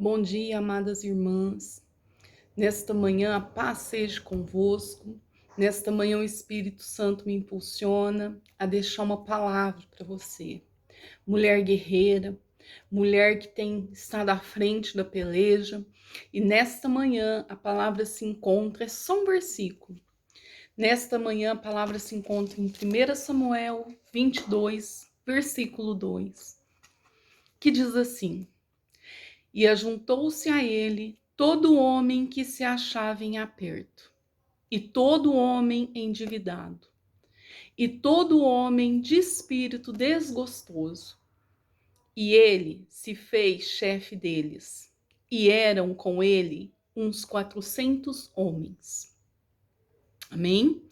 Bom dia, amadas irmãs. Nesta manhã, a paz seja convosco. Nesta manhã, o Espírito Santo me impulsiona a deixar uma palavra para você. Mulher guerreira, mulher que tem estado à frente da peleja. E nesta manhã, a palavra se encontra, é só um versículo. Nesta manhã, a palavra se encontra em 1 Samuel 22, versículo 2, que diz assim: E ajuntou-se a ele todo homem que se achava em aperto, e todo homem endividado, e todo homem de espírito desgostoso. E ele se fez chefe deles, e eram com ele uns 400 homens. Amém?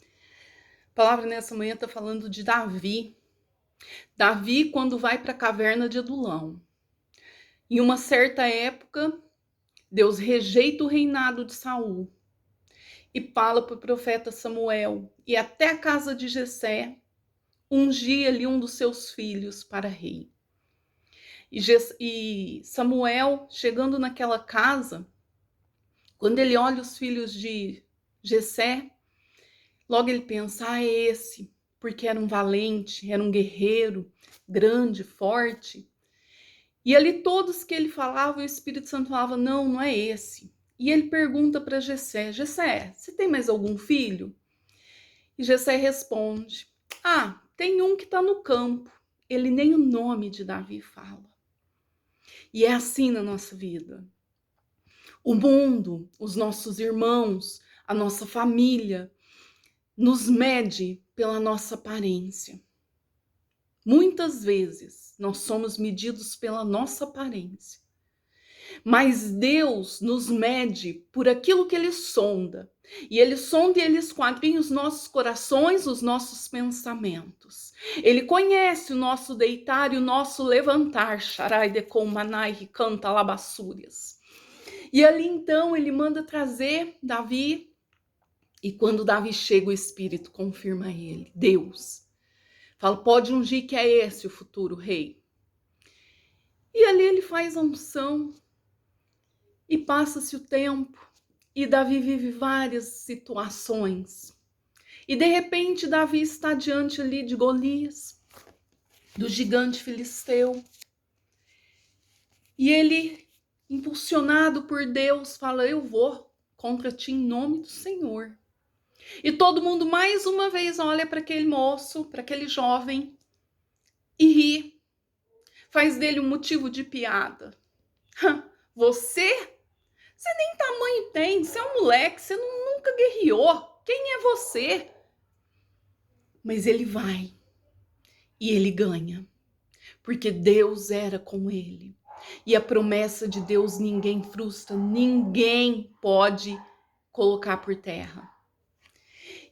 A palavra nessa manhã está falando de Davi. Davi, quando vai para a caverna de Adulão. Em uma certa época, Deus rejeita o reinado de Saul e fala para o profeta Samuel e até a casa de Jessé ungir ali um dos seus filhos para rei. E Samuel, chegando naquela casa, quando ele olha os filhos de Jessé, logo ele pensa, é esse, porque era um valente, era um guerreiro, grande, forte. E ali todos que ele falava, o Espírito Santo falava, não é esse. E ele pergunta para Jessé, Jessé, você tem mais algum filho? E Jessé responde, tem um que está no campo. Ele nem o nome de Davi fala. E é assim na nossa vida. O mundo, os nossos irmãos, a nossa família, nos mede pela nossa aparência. Muitas vezes nós somos medidos pela nossa aparência. Mas Deus nos mede por aquilo que Ele sonda. E Ele sonda e Ele esquadrinha os nossos corações, os nossos pensamentos. Ele conhece o nosso deitar e o nosso levantar. Sharai decom manai canta labassúrias. E ali então Ele manda trazer Davi. E quando Davi chega, o Espírito confirma ele. Deus fala, pode ungir que é esse o futuro rei. E ali ele faz a unção. E passa-se o tempo, e Davi vive várias situações. E de repente Davi está diante ali de Golias, do gigante filisteu. E ele, impulsionado por Deus, fala, eu vou contra ti em nome do Senhor. E todo mundo mais uma vez olha para aquele moço, para aquele jovem, e ri. Faz dele um motivo de piada. Você nem tamanho tem, você é um moleque, você nunca guerreou. Quem é você? Mas ele vai e ele ganha, porque Deus era com ele. E a promessa de Deus ninguém frustra, ninguém pode colocar por terra.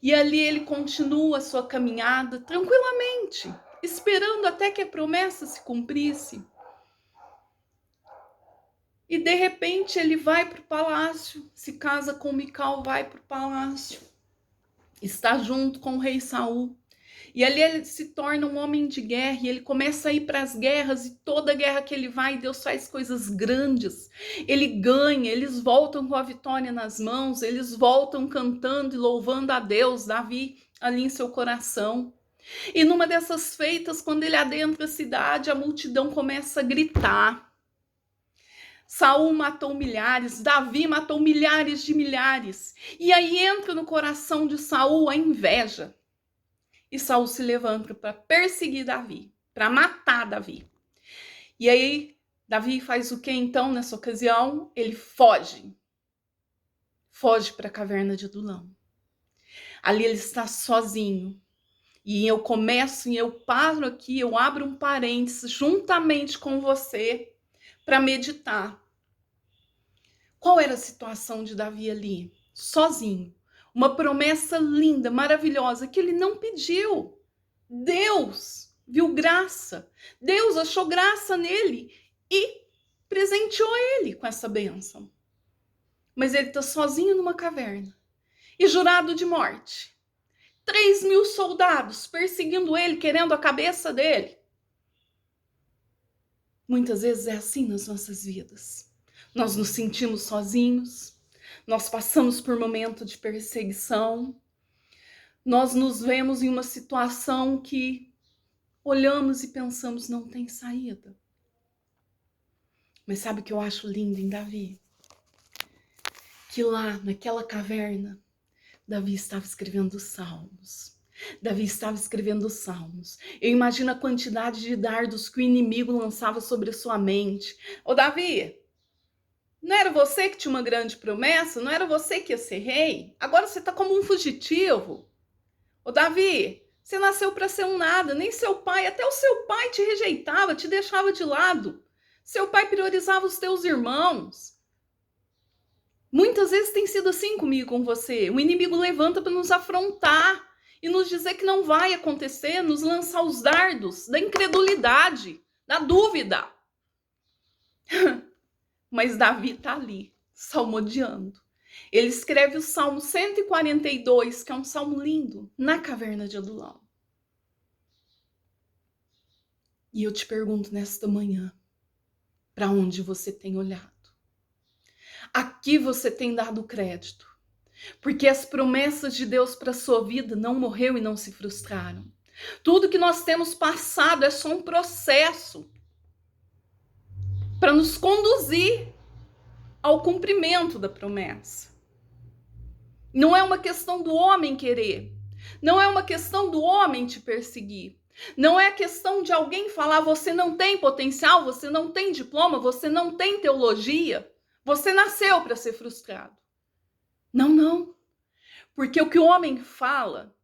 E ali ele continua a sua caminhada tranquilamente, esperando até que a promessa se cumprisse. E de repente ele vai para o palácio, se casa com Mical, vai para o palácio, está junto com o rei Saul. E ali ele se torna um homem de guerra e ele começa a ir para as guerras, e toda guerra que ele vai, Deus faz coisas grandes. Ele ganha, eles voltam com a vitória nas mãos, eles voltam cantando e louvando a Deus, Davi ali em seu coração. E numa dessas feitas, quando ele adentra a cidade, a multidão começa a gritar. Saul matou milhares, Davi matou milhares de milhares. E aí entra no coração de Saul a inveja. E Saul se levanta para perseguir Davi, para matar Davi. E aí Davi faz o que então nessa ocasião? Ele foge. Foge para a caverna de Adulão. Ali ele está sozinho. E eu começo e eu paro aqui, eu abro um parênteses juntamente com você para meditar. Qual era a situação de Davi ali? Sozinho. Uma promessa linda, maravilhosa, que ele não pediu. Deus viu graça. Deus achou graça nele e presenteou ele com essa bênção. Mas ele está sozinho numa caverna e jurado de morte. 3.000 soldados perseguindo ele, querendo a cabeça dele. Muitas vezes é assim nas nossas vidas. nós nos sentimos sozinhos, nós passamos por momento de perseguição, nós nos vemos em uma situação que olhamos e pensamos, não tem saída. Mas sabe o que eu acho lindo em Davi? Que lá, naquela caverna, Davi estava escrevendo os salmos. Davi estava escrevendo os salmos. Eu imagino a quantidade de dardos que o inimigo lançava sobre a sua mente. Ô Davi, não era você que tinha uma grande promessa? Não era você que ia ser rei? Agora você está como um fugitivo. Ô Davi, você nasceu para ser um nada, nem seu pai, até o seu pai te rejeitava, te deixava de lado. Seu pai priorizava os teus irmãos. Muitas vezes tem sido assim comigo, com você. O inimigo levanta para nos afrontar e nos dizer que não vai acontecer, nos lançar os dardos da incredulidade, da dúvida. Mas Davi está ali, salmodiando. Ele escreve o Salmo 142, que é um salmo lindo, na caverna de Adulão. E eu te pergunto nesta manhã, para onde você tem olhado? Aqui você tem dado crédito, porque as promessas de Deus para a sua vida não morreu e não se frustraram. Tudo que nós temos passado é só um processo para nos conduzir ao cumprimento da promessa. Não é uma questão do homem querer, não é uma questão do homem te perseguir, não é questão de alguém falar você não tem potencial, você não tem diploma, você não tem teologia, você nasceu para ser frustrado. Não, não. Porque o que o homem fala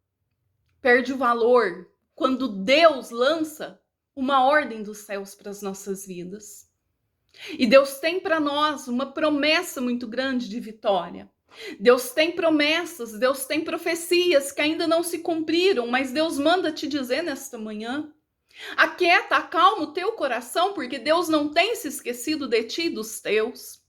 perde o valor quando Deus lança uma ordem dos céus para as nossas vidas. E Deus tem para nós uma promessa muito grande de vitória. Deus tem promessas, Deus tem profecias que ainda não se cumpriram, mas Deus manda te dizer nesta manhã: aquieta, acalma o teu coração, porque Deus não tem se esquecido de ti e dos teus.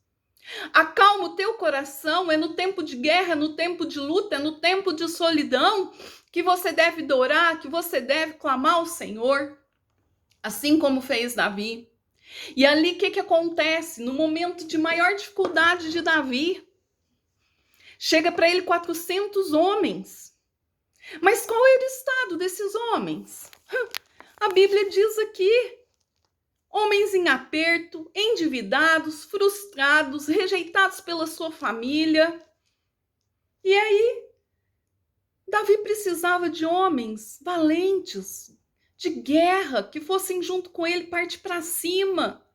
Acalma o teu coração, é no tempo de guerra, é no tempo de luta, é no tempo de solidão que você deve orar, que você deve clamar ao Senhor, assim como fez Davi. E ali o que acontece? No momento de maior dificuldade de Davi, chega para ele 400 homens. Mas qual era o estado desses homens? A Bíblia diz aqui: homens em aperto, endividados, frustrados, rejeitados pela sua família. E aí, Davi precisava de homens valentes, de guerra, que fossem junto com ele partir para cima.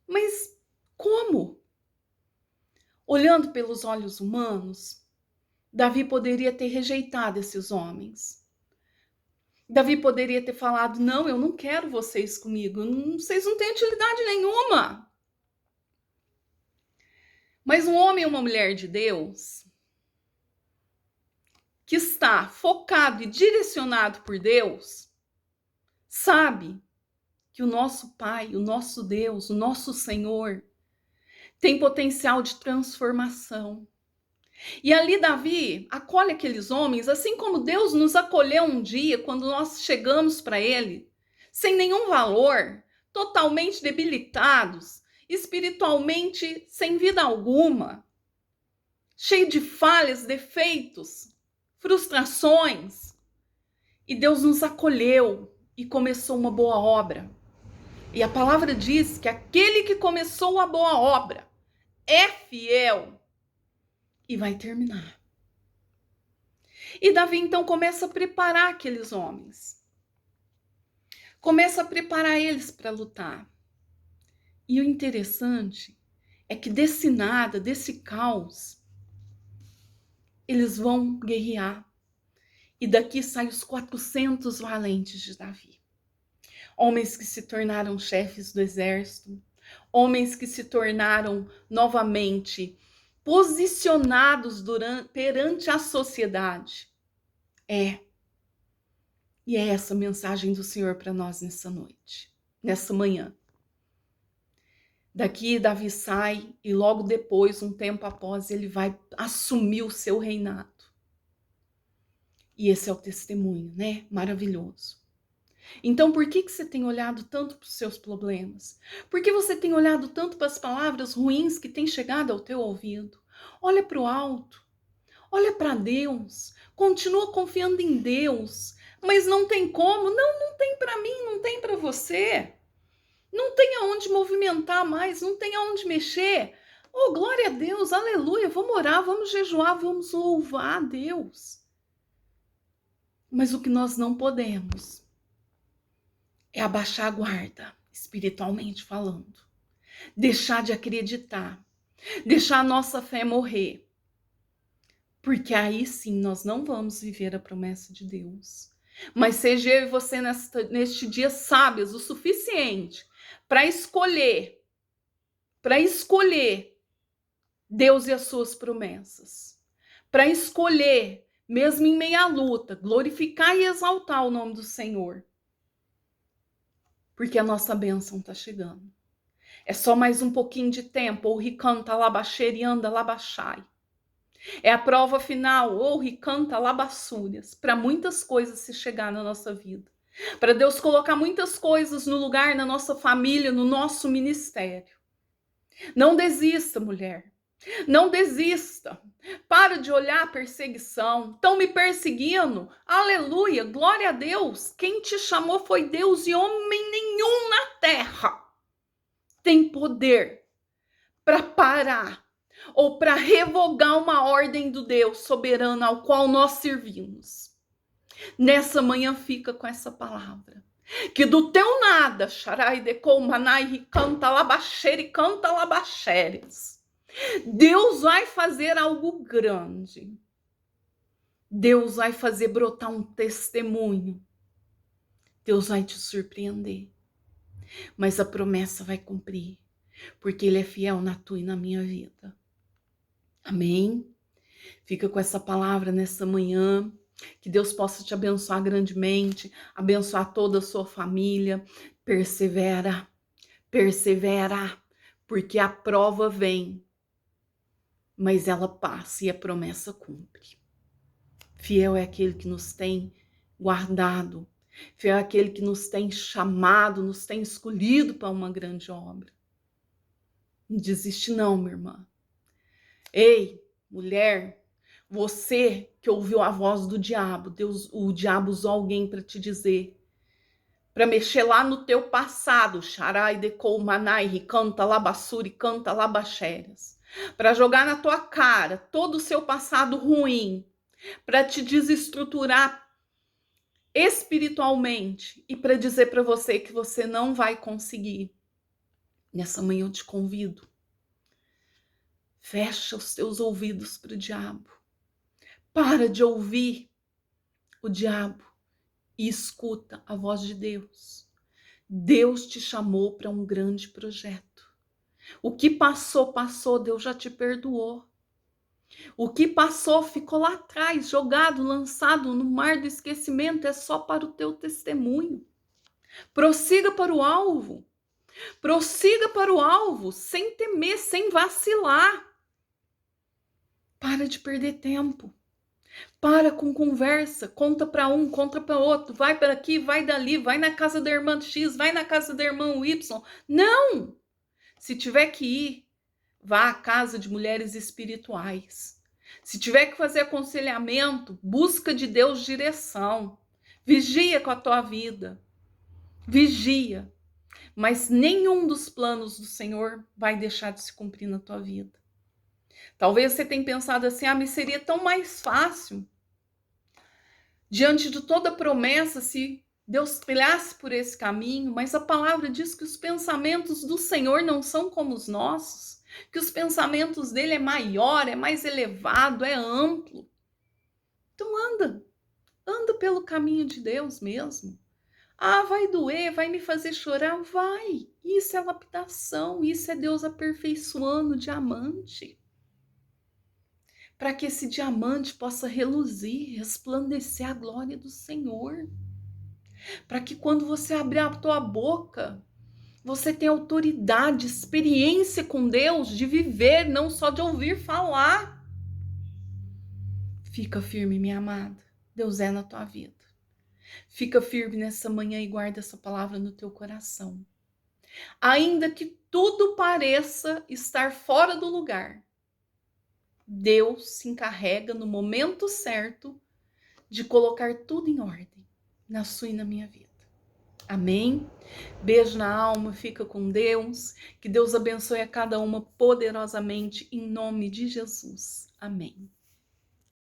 Mas como? Olhando pelos olhos humanos, Davi poderia ter rejeitado esses homens. Davi poderia ter falado: não, eu não quero vocês comigo, vocês não têm utilidade nenhuma. Mas um homem e uma mulher de Deus, que está focado e direcionado por Deus, sabe que o nosso Pai, o nosso Deus, o nosso Senhor, tem potencial de transformação. E ali Davi acolhe aqueles homens, assim como Deus nos acolheu um dia, quando nós chegamos para Ele, sem nenhum valor, totalmente debilitados, espiritualmente sem vida alguma, cheio de falhas, defeitos, frustrações. E Deus nos acolheu e começou uma boa obra. E a palavra diz que aquele que começou a boa obra é fiel e vai terminar. E Davi então começa a preparar aqueles homens. Começa a preparar eles para lutar. E o interessante é que desse nada, desse caos, eles vão guerrear. E daqui saem os 400 valentes de Davi. Homens que se tornaram chefes do exército, homens que se tornaram novamente posicionados perante a sociedade. E é essa mensagem do Senhor para nós nessa noite, nessa manhã. Daqui Davi sai e logo depois, um tempo após, ele vai assumir o seu reinado. E esse é o testemunho, né? Maravilhoso. Então, por que você tem olhado tanto para os seus problemas? Por que você tem olhado tanto para as palavras ruins que têm chegado ao teu ouvido? Olha para o alto, olha para Deus, continua confiando em Deus, mas não tem como, não tem para mim, não tem para você. Não tem aonde movimentar mais, não tem aonde mexer. Oh, glória a Deus, aleluia, vamos orar, vamos jejuar, vamos louvar a Deus. Mas o que nós não podemos é abaixar a guarda, espiritualmente falando. Deixar de acreditar, deixar a nossa fé morrer. Porque aí sim nós não vamos viver a promessa de Deus. Mas seja eu e você neste dia sábios o suficiente para escolher Deus e as suas promessas. Para escolher, mesmo em meia luta, glorificar e exaltar o nome do Senhor. Porque a nossa bênção está chegando. É só mais um pouquinho de tempo. O ricanta labaxerianda labaxai. É a prova final. Ou ricanta labassúrias. Para muitas coisas se chegar na nossa vida. Para Deus colocar muitas coisas no lugar, na nossa família, no nosso ministério. Não desista, mulher. Não desista. Para de olhar a perseguição. Estão me perseguindo. Aleluia, glória a Deus. Quem te chamou foi Deus e homem nenhum na terra tem poder para parar ou para revogar uma ordem do Deus soberano ao qual nós servimos. Nessa manhã fica com essa palavra. Que do teu nada, Sharai decou manai canta labaxere, canta labaxeres. Deus vai fazer algo grande. Deus vai fazer brotar um testemunho. Deus vai te surpreender. Mas a promessa vai cumprir, porque Ele é fiel na tua e na minha vida. Amém? Fica com essa palavra nessa manhã. Que Deus possa te abençoar grandemente, abençoar toda a sua família. Persevera, persevera, porque a prova vem, mas ela passa e a promessa cumpre. Fiel é aquele que nos tem guardado, fiel é aquele que nos tem chamado, nos tem escolhido para uma grande obra. Não desiste não, minha irmã. Ei, mulher, você que ouviu a voz do diabo, o diabo usou alguém para te dizer, para mexer lá no teu passado, Sharai decou manai ricanta labassuri canta labaxeras, para jogar na tua cara todo o seu passado ruim, para te desestruturar espiritualmente e para dizer para você que você não vai conseguir. Nessa manhã eu te convido. Fecha os teus ouvidos para o diabo. Para de ouvir o diabo e escuta a voz de Deus. Deus te chamou para um grande projeto. O que passou, passou, Deus já te perdoou. O que passou ficou lá atrás, jogado, lançado no mar do esquecimento, é só para o teu testemunho. Prossiga para o alvo. Prossiga para o alvo, sem temer, sem vacilar. Para de perder tempo. Para com conversa, conta para um, conta para outro, vai para aqui, vai dali, vai na casa da irmã X, vai na casa da irmã Y. Não! Se tiver que ir, vá à casa de mulheres espirituais. Se tiver que fazer aconselhamento, busca de Deus direção. Vigia com a tua vida. Vigia. Mas nenhum dos planos do Senhor vai deixar de se cumprir na tua vida. Talvez você tenha pensado assim, mas seria tão mais fácil. Diante de toda a promessa, se Deus trilhasse por esse caminho, mas a palavra diz que os pensamentos do Senhor não são como os nossos, que os pensamentos dele é maior, é mais elevado, é amplo. Então anda pelo caminho de Deus mesmo. Vai doer, vai me fazer chorar? Vai. Isso é lapidação, isso é Deus aperfeiçoando o diamante. Para que esse diamante possa reluzir, resplandecer a glória do Senhor. Para que quando você abrir a tua boca, você tenha autoridade, experiência com Deus, de viver, não só de ouvir falar. Fica firme, minha amada. Deus é na tua vida. Fica firme nessa manhã e guarda essa palavra no teu coração. Ainda que tudo pareça estar fora do lugar, Deus se encarrega no momento certo de colocar tudo em ordem na sua e na minha vida. Amém? Beijo na alma, fica com Deus. Que Deus abençoe a cada uma poderosamente em nome de Jesus. Amém.